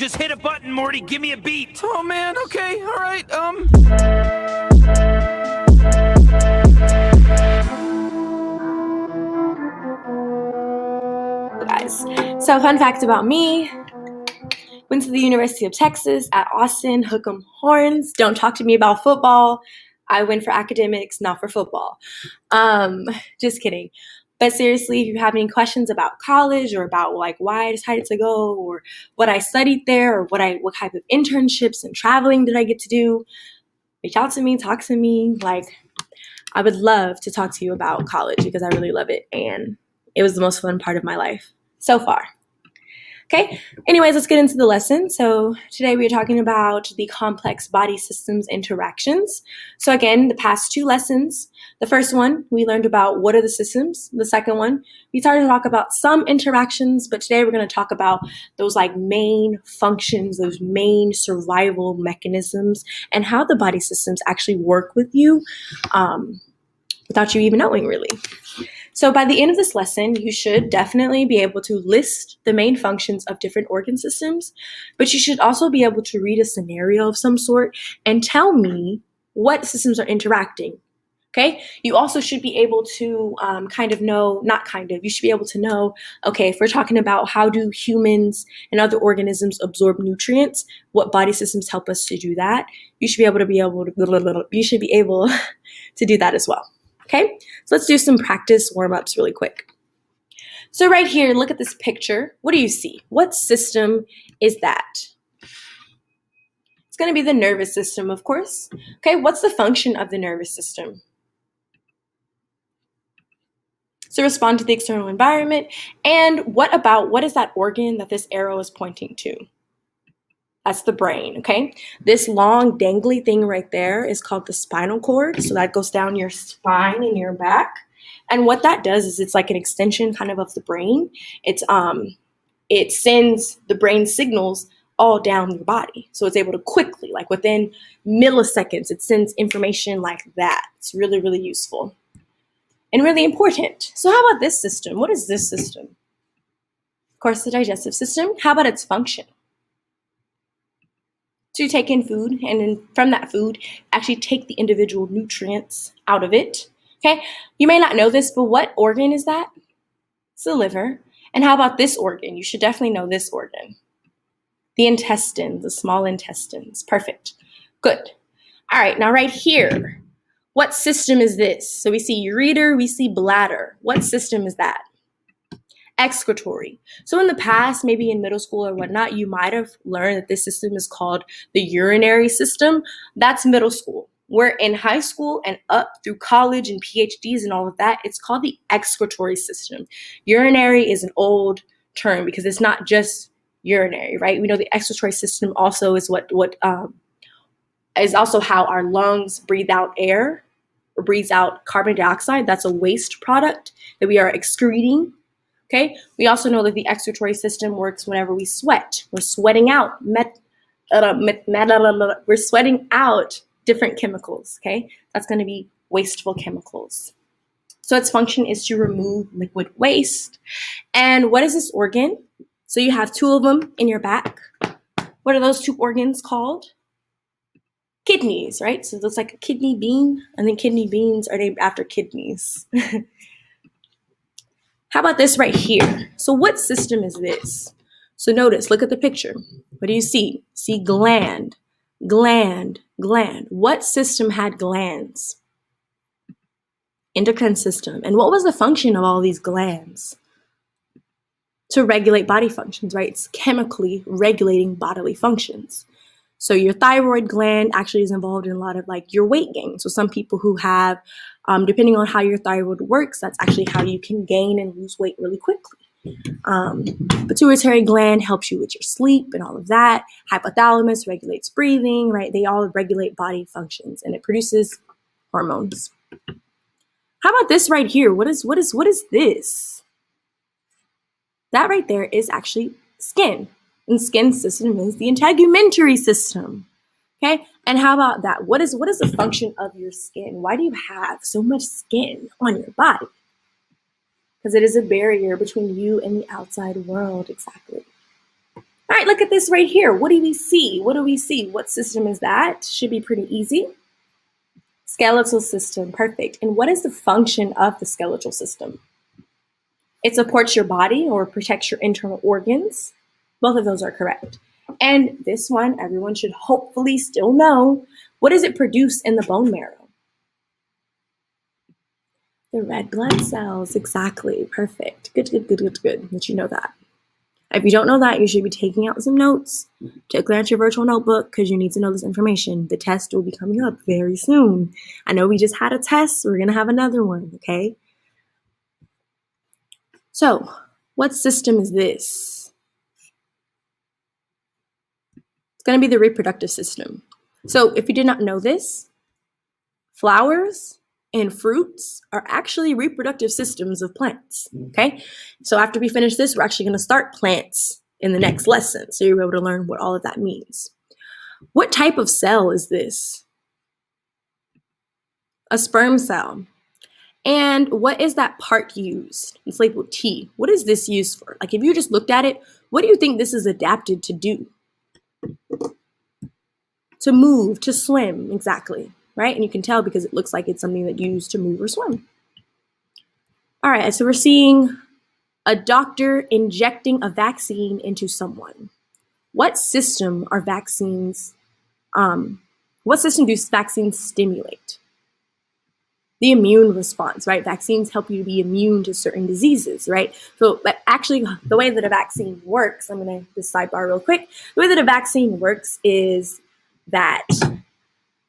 Just hit a button, Morty. Give me a beat. Oh man, okay, all right, Guys, so fun fact about me. Went to the University of Texas at Austin, hook 'em horns. Don't talk to me about football. I went for academics, not for football. Just kidding. But seriously, if you have any questions about college or about like why I decided to go or what I studied there or what type of internships and traveling did I get to do, reach out to me, talk to me. Like, I would love to talk to you about college because I really love it and it was the most fun part of my life so far. Okay, anyways, let's get into the lesson. So today we are talking about the complex body systems interactions. So again, the past two lessons, the first one, we learned about what are the systems. The second one, we started to talk about some interactions, but today we're going to talk about those like main functions, those main survival mechanisms, and how the body systems actually work with you without you even knowing really. So by the end of this lesson, you should definitely be able to list the main functions of different organ systems, but you should also be able to read a scenario of some sort and tell me what systems are interacting. Okay, you also should be able to you should be able to know, okay, if we're talking about how do humans and other organisms absorb nutrients, what body systems help us to do that, you should be able to do that as well. Okay, so let's do some practice warm-ups really quick. So right here, look at this picture. What do you see? What system is that? It's going to be the nervous system, of course. Okay, what's the function of the nervous system? So respond to the external environment. And what is that organ that this arrow is pointing to? That's the brain, okay? This long dangly thing right there is called the spinal cord. So that goes down your spine and your back. And what that does is it's like an extension kind of the brain. It sends the brain signals all down your body. So it's able to quickly, like within milliseconds, it sends information like that. It's really, really useful and really important. So how about this system? What is this system? Of course, the digestive system. How about its function? To take in food, and then from that food, actually take the individual nutrients out of it. Okay, you may not know this, but what organ is that? It's the liver. And how about this organ? You should definitely know this organ. The intestines, the small intestines. Perfect. Good. All right, now right here, what system is this? So we see ureter, we see bladder. What system is that? Excretory. So in the past, maybe in middle school or whatnot, you might have learned that this system is called the urinary system. That's middle school. Where in high school and up through college and PhDs and all of that, it's called the excretory system. Urinary is an old term because it's not just urinary, right? We know the excretory system also is is also how our lungs breathe out air or breathes out carbon dioxide. That's a waste product that we are excreting. Okay. We also know that the excretory system works whenever we sweat. We're sweating out we're sweating out different chemicals. Okay, that's going to be wasteful chemicals. So its function is to remove liquid waste. And what is this organ? So you have two of them in your back. What are those two organs called? Kidneys, right? So it looks like a kidney bean, and then kidney beans are named after kidneys. How about this right here? So what system is this? So notice, look at the picture. What do you see? See gland, gland, gland. What system had glands? Endocrine system. And what was the function of all these glands? To regulate body functions, right? It's chemically regulating bodily functions. So your thyroid gland actually is involved in a lot of like your weight gain. So some people who have, depending on how your thyroid works, that's actually how you can gain and lose weight really quickly. Pituitary gland helps you with your sleep and all of that. Hypothalamus regulates breathing, right? They all regulate body functions and it produces hormones. How about this right here? What is this? That right there is actually skin. And skin system is the integumentary system. Okay, and how about that? What is the function of your skin? Why do you have so much skin on your body? Because it is a barrier between you and the outside world, exactly. All right, look at this right here. What do we see? What do we see? What system is that? Should be pretty easy. Skeletal system, perfect. And what is the function of the skeletal system? It supports your body or protects your internal organs. Both of those are correct. And this one, everyone should hopefully still know. What does it produce in the bone marrow? The red blood cells, exactly. Perfect. Good. That you know that. If you don't know that, you should be taking out some notes to glance your virtual notebook because you need to know this information. The test will be coming up very soon. I know we just had a test. So we're going to have another one, okay? So, what system is this? It's going to be the reproductive system. So, if you did not know this, flowers and fruits are actually reproductive systems of plants, okay? So after we finish this, we're actually going to start plants in the next lesson, so you'll be able to learn what all of that means. What type of cell is this? A sperm cell. And what is that part used? It's labeled T. What is this used for? Like if you just looked at it, what do you think this is adapted to do? To move, to swim, exactly. Right? And you can tell because it looks like it's something that you use to move or swim. All right, so we're seeing a doctor injecting a vaccine into someone. What system are vaccines, what system do vaccines stimulate? The immune response, right? Vaccines help you to be immune to certain diseases, right? So but actually the way that a vaccine works, I'm gonna just sidebar real quick. The way that a vaccine works is that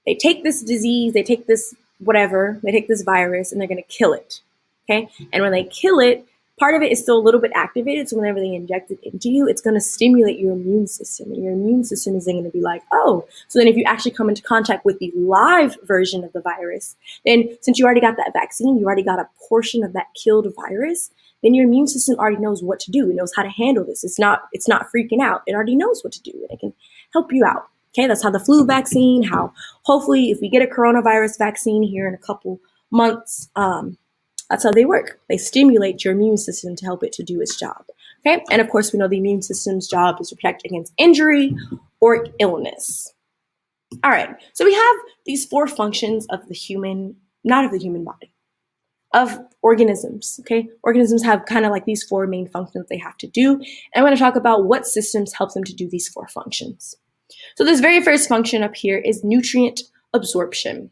they take this disease, they take this whatever, they take this virus and they're going to kill it, okay? And when they kill it, part of it is still a little bit activated, so whenever they inject it into you, it's going to stimulate your immune system. And your immune system is then going to be like, oh, so then if you actually come into contact with the live version of the virus, then since you already got that vaccine, you already got a portion of that killed virus, then your immune system already knows what to do. It knows how to handle this. It's not freaking out. It already knows what to do, and it can help you out. Okay, that's how the flu vaccine, how hopefully if we get a coronavirus vaccine here in a couple months, that's how they work. They stimulate your immune system to help it to do its job. Okay, and of course we know the immune system's job is to protect against injury or illness. All right, so we have these 4 functions of the human, not of the human body, of organisms, okay? Organisms have kind of like these 4 main functions they have to do. And I'm going to talk about what systems help them to do these 4 functions. So this very first function up here is nutrient absorption.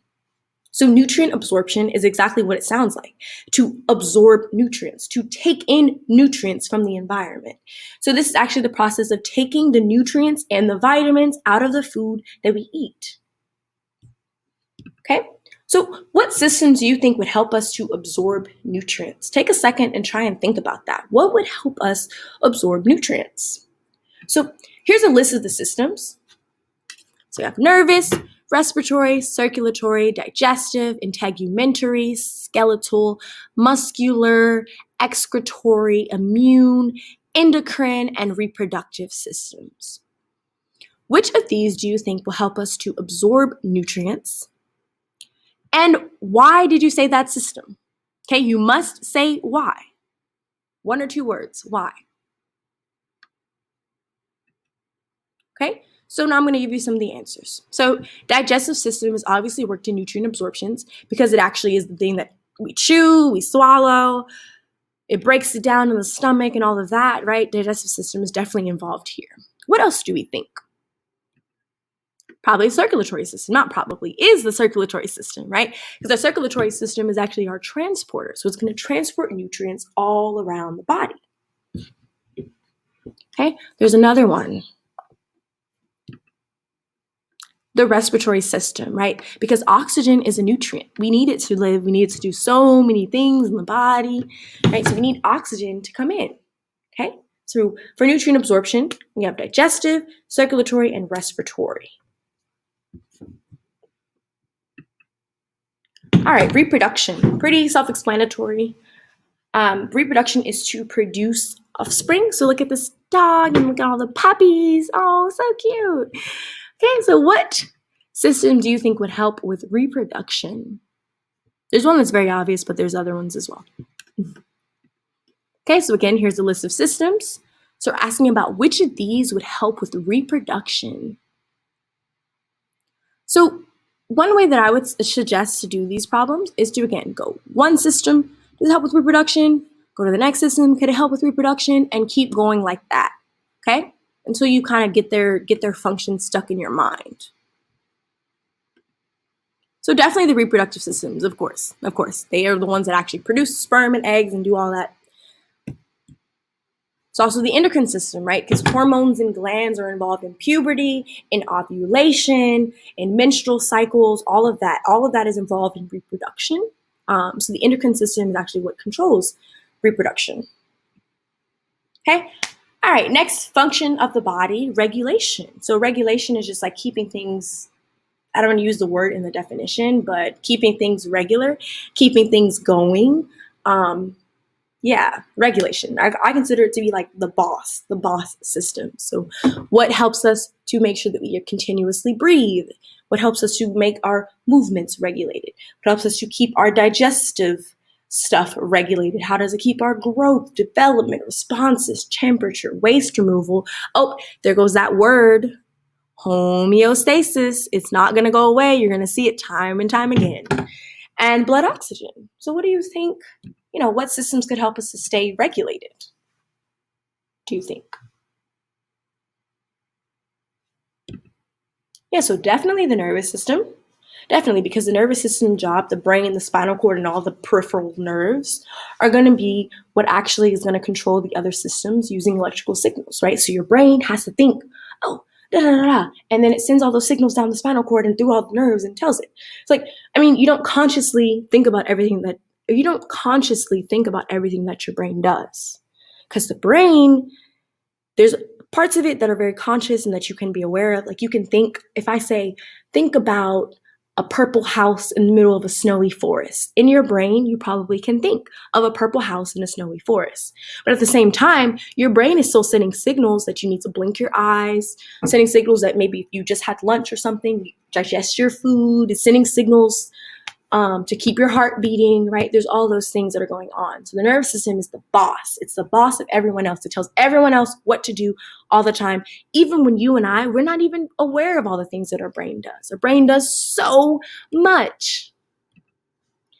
So nutrient absorption is exactly what it sounds like, to absorb nutrients, to take in nutrients from the environment. So this is actually the process of taking the nutrients and the vitamins out of the food that we eat. Okay, so what systems do you think would help us to absorb nutrients? Take a second and try and think about that. What would help us absorb nutrients? So here's a list of the systems. So we have nervous, respiratory, circulatory, digestive, integumentary, skeletal, muscular, excretory, immune, endocrine, and reproductive systems. Which of these do you think will help us to absorb nutrients? And why did you say that system? Okay, you must say why. 1 or 2 words, why? Okay? So now I'm going to give you some of the answers. So digestive system is obviously worked in nutrient absorptions because it actually is the thing that we chew, we swallow, it breaks it down in the stomach and all of that, right? Digestive system is definitely involved here. What else do we think? Probably circulatory system, not probably, is the circulatory system, right? Because our circulatory system is actually our transporter. So it's going to transport nutrients all around the body. Okay, there's another one. The respiratory system, right? Because oxygen is a nutrient. We need it to live. We need it to do so many things in the body, right? So we need oxygen to come in, okay? So for nutrient absorption, we have digestive, circulatory, and respiratory. All right, reproduction, pretty self-explanatory. Reproduction is to produce offspring. So look at this dog and look at all the puppies. Oh, so cute. Okay, so what system do you think would help with reproduction? There's one that's very obvious, but there's other ones as well. Okay, so again, here's a list of systems. So we're asking about which of these would help with reproduction. So one way that I would suggest to do these problems is to, again, go one system, does it help with reproduction? Go to the next system, could it help with reproduction? And keep going like that, okay? Until you kind of get their function stuck in your mind. So definitely the reproductive systems, of course. They are the ones that actually produce sperm and eggs and do all that. It's also the endocrine system, right? Because hormones and glands are involved in puberty, in ovulation, in menstrual cycles, all of that. All of that is involved in reproduction. So the endocrine system is actually what controls reproduction. Okay? All right, next function of the body, regulation. So regulation is just like keeping things, I don't want to use the word in the definition, but keeping things regular, keeping things going. Yeah, regulation. I consider it to be like the boss system. So what helps us to make sure that we continuously breathe? What helps us to make our movements regulated? What helps us to keep our digestive stuff regulated? How does it keep our growth, development, responses, temperature, waste removal? Oh, there goes that word, homeostasis. It's not going to go away. You're going to see it time and time again. And blood oxygen. So what do you think? What systems could help us to stay regulated? Do you think? Yeah, so definitely the nervous system. Definitely, because the nervous system job, the brain, the spinal cord, and all the peripheral nerves are going to be what actually is going to control the other systems using electrical signals, right? So your brain has to think, oh, da da da da, and then it sends all those signals down the spinal cord and through all the nerves and tells it. It's like, you don't consciously think about everything that your brain does. Because the brain, there's parts of it that are very conscious and that you can be aware of. Like you can think, if I say, think about a purple house in the middle of a snowy forest. In your brain, you probably can think of a purple house in a snowy forest. But at the same time, your brain is still sending signals that you need to blink your eyes, sending signals that maybe if you just had lunch or something, you digest your food, it's sending signals to keep your heart beating, right? There's all those things that are going on. So the nervous system is the boss. It's the boss of everyone else. It tells everyone else what to do all the time. Even when you and we're not even aware of all the things that our brain does. Our brain does so much.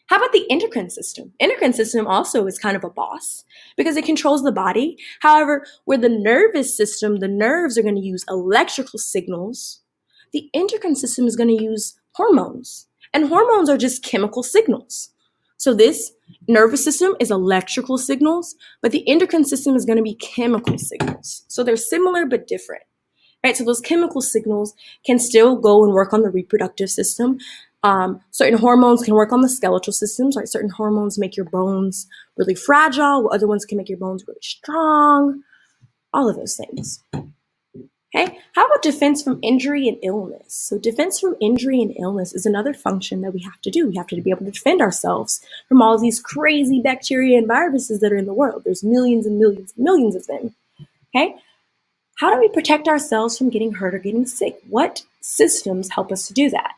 How about the endocrine system? Endocrine system also is kind of a boss because it controls the body. However, where the nervous system, the nerves are going to use electrical signals, the endocrine system is going to use hormones. And hormones are just chemical signals. So this nervous system is electrical signals, but the endocrine system is going to be chemical signals. So they're similar but different, right? So those chemical signals can still go and work on the reproductive system. Certain hormones can work on the skeletal systems, right? Certain hormones make your bones really fragile, while other ones can make your bones really strong. All of those things. Okay, how about defense from injury and illness? So defense from injury and illness is another function that we have to do. We have to be able to defend ourselves from all of these crazy bacteria and viruses that are in the world. There's millions and millions and millions of them. Okay, how do we protect ourselves from getting hurt or getting sick? What systems help us to do that?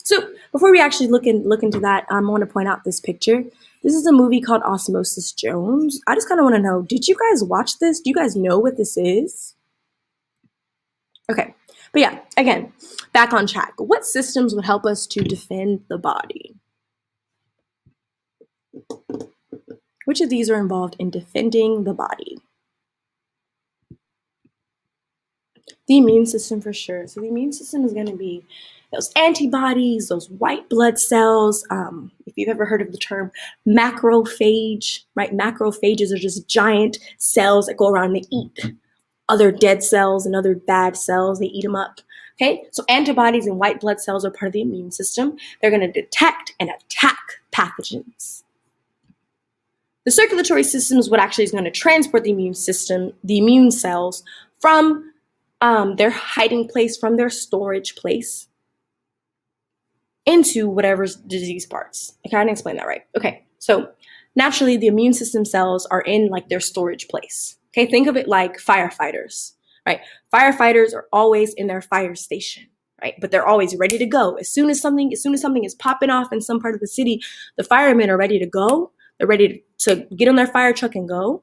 So before we actually look into that, I want to point out this picture. This is a movie called Osmosis Jones. I just kind of want to know, did you guys watch this? Do you guys know what this is? Okay, but yeah, again, back on track. What systems would help us to defend the body? Which of these are involved in defending the body? The immune system for sure. So the immune system is going to be those antibodies, those white blood cells. If you've ever heard of the term macrophage, right? Macrophages are just giant cells that go around and they eat other dead cells and other bad cells. They eat them up. Okay, so antibodies and white blood cells are part of the immune system. They're going to detect and attack pathogens. The circulatory system is what actually is going to transport the immune system, the immune cells, from their hiding place, from their storage place, into whatever's disease parts. Okay, I didn't explain that right. Okay, so naturally the immune system cells are in like their storage place. Okay, think of it like firefighters, right? Firefighters are always in their fire station, right? But they're always ready to go. As soon as something is popping off in some part of the city, the firemen are ready to go. They're ready to get on their fire truck and go.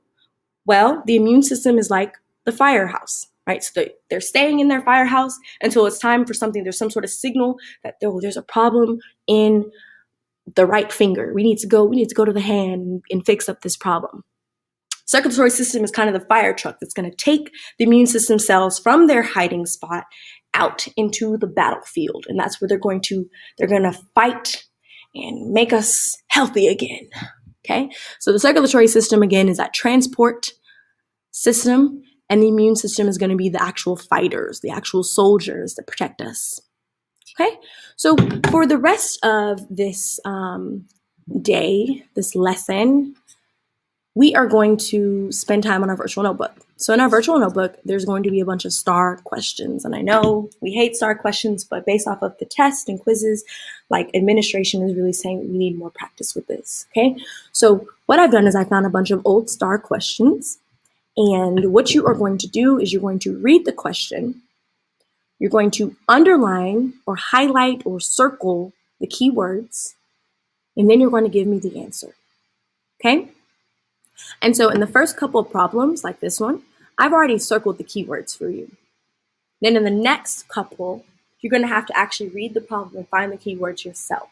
Well, the immune system is like the firehouse, right? So they're staying in their firehouse until it's time for something. There's some sort of signal that there's a problem in the right finger. We need to go to the hand and fix up this problem. Circulatory system is kind of the fire truck that's going to take the immune system cells from their hiding spot out into the battlefield. And that's where they're going to fight and make us healthy again. Okay? So the circulatory system, again, is that transport system, and the immune system is going to be the actual fighters, the actual soldiers that protect us. Okay? So for the rest of this day, this lesson, we are going to spend time on our virtual notebook. So in our virtual notebook, there's going to be a bunch of STAR questions. And I know we hate STAR questions, but based off of the test and quizzes, like administration is really saying we need more practice with this, okay? So what I've done is I found a bunch of old STAR questions. And what you are going to do is you're going to read the question. You're going to underline or highlight or circle the keywords. And then you're going to give me the answer, okay? And so in the first couple of problems, like this one, I've already circled the keywords for you. Then in the next couple, you're going to have to actually read the problem and find the keywords yourself.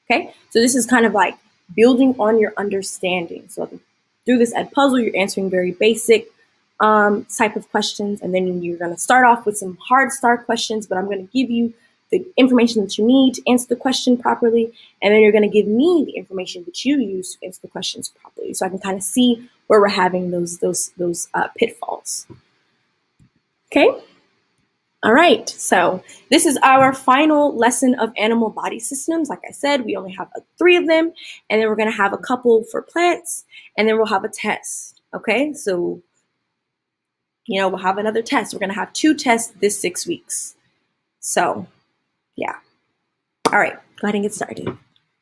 Okay? So this is kind of like building on your understanding. So through this Edpuzzle, you're answering very basic type of questions. And then you're going to start off with some hard STAR questions, but I'm going to give you the information that you need to answer the question properly, and then you're going to give me the information that you use to answer the questions properly, so I can kind of see where we're having those pitfalls. Okay? All right, so this is our final lesson of animal body systems. Like I said, we only have 3 of them, and then we're going to have a couple for plants, and then we'll have a test. Okay, so we'll have another test. We're going to have 2 tests this 6 weeks. So yeah. All right, go ahead and get started.